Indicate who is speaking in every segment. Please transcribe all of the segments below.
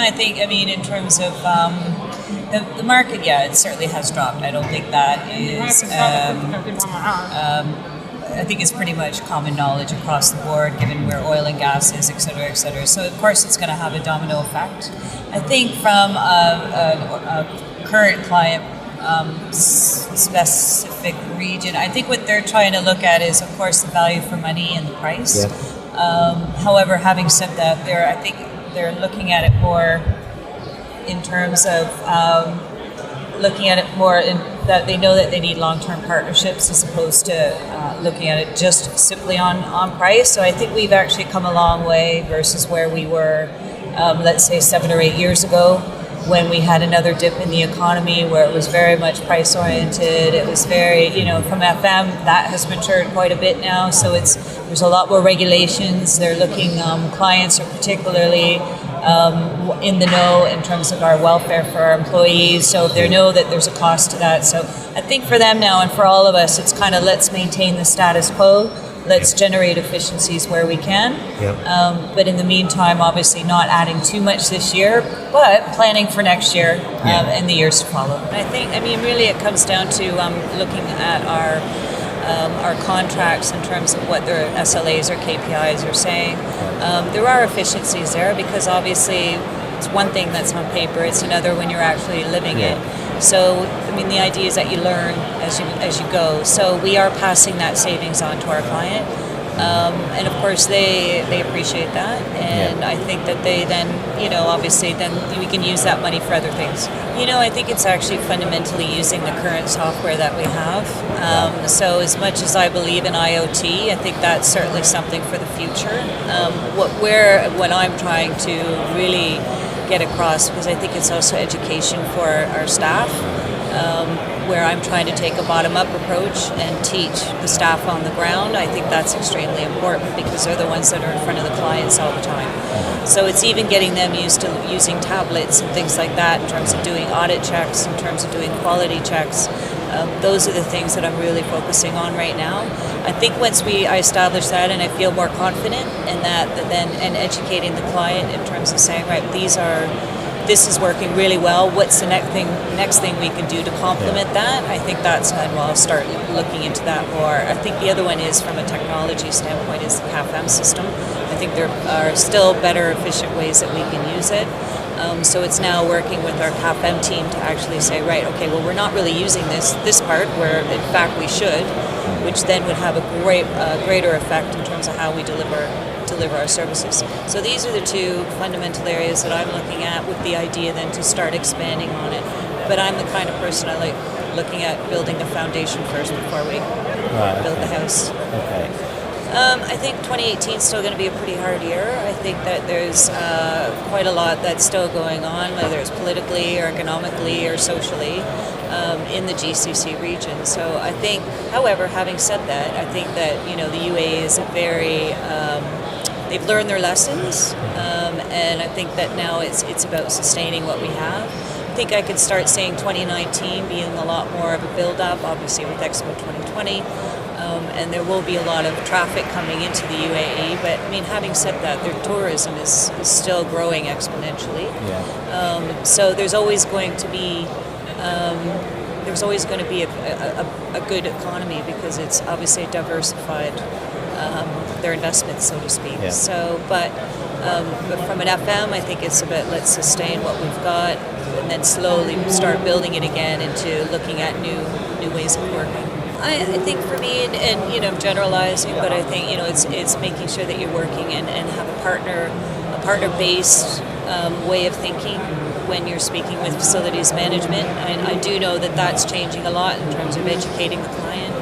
Speaker 1: I think, in terms of the market, it certainly has dropped. I don't think that is, I think it's pretty much common knowledge across the board, given where oil and gas is, et cetera, et cetera. So, of course, it's going to have a domino effect. I think from a current client specific region, I think what they're trying to look at is, of course, the value for money and the price. However, having said that, I think they're looking at it more in terms of that they know that they need long-term partnerships as opposed to looking at it just simply on price. So I think we've actually come a long way versus where we were, let's say 7 or 8 years ago, when we had another dip in the economy where it was very much price oriented. It was very, from FM, that has matured quite a bit now. So there's a lot more regulations. They're looking, clients are particularly in the know in terms of our welfare for our employees. So they know that there's a cost to that. So I think for them now and for all of us, it's kind of let's maintain the status quo. Let's generate efficiencies where we can. But in the meantime, obviously not adding too much this year, but planning for next year and the years to follow. I think, really it comes down to looking at our contracts in terms of what their SLAs or KPIs are saying. There are efficiencies there because obviously it's one thing that's on paper, it's another when you're actually living it. So, the idea is that you learn as you go. So we are passing that savings on to our client. And of course they appreciate that. And I think that they then, obviously then we can use that money for other things. I think it's actually fundamentally using the current software that we have. So as much as I believe in IoT, I think that's certainly something for the future. What I'm trying to really get across, because I think it's also education for our staff, where I'm trying to take a bottom-up approach and teach the staff on the ground. I think that's extremely important because they're the ones that are in front of the clients all the time. So it's even getting them used to using tablets and things like that in terms of doing audit checks, in terms of doing quality checks. Those are the things that I'm really focusing on right now. I think once I establish that and I feel more confident in that, and educating the client in terms of saying, right, this is working really well. What's the next thing we can do to complement that? I think that's when I'll start looking into that more. I think the other one is from a technology standpoint is the CAFM system. I think there are still better, efficient ways that we can use it. So it's now working with our CAFM team to actually say, right, okay, well, we're not really using this part where in fact we should, which then would have a greater effect in terms of how we deliver our services. So these are the two fundamental areas that I'm looking at, with the idea then to start expanding on it. But I'm the kind of person I like looking at building the foundation first before we build the house.
Speaker 2: Okay.
Speaker 1: I think 2018 is still going to be a pretty hard year. I think that there's quite a lot that's still going on, whether it's politically or economically or socially, in the GCC region. So I think, however, having said that, I think that the UAE is a very they've learned their lessons, and I think that now it's about sustaining what we have. I think I could start seeing 2019 being a lot more of a build-up, obviously with Expo 2020. And there will be a lot of traffic coming into the UAE, but having said that, their tourism is still growing exponentially. So there's always going to be a good economy because it's obviously diversified their investments, so to speak. So, but from an FM, I think it's about let's sustain what we've got, and then slowly start building it again into looking at new ways of working. I think for me, and I'm generalizing, but I think it's making sure that you're working and have a partner-based way of thinking when you're speaking with facilities management. I do know that that's changing a lot in terms of educating the client,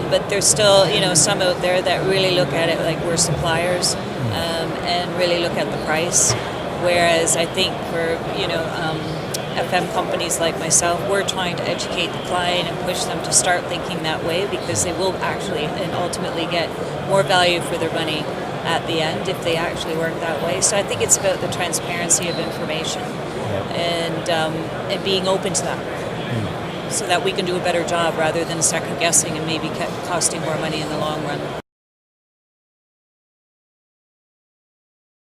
Speaker 1: but there's still some out there that really look at it like we're suppliers and really look at the price. Whereas I think for FM companies like myself, we're trying to educate the client and push them to start thinking that way, because they will actually and ultimately get more value for their money at the end if they actually work that way. So I think it's about the transparency of information and being open to that, so that we can do a better job rather than second guessing and maybe costing more money in the long run.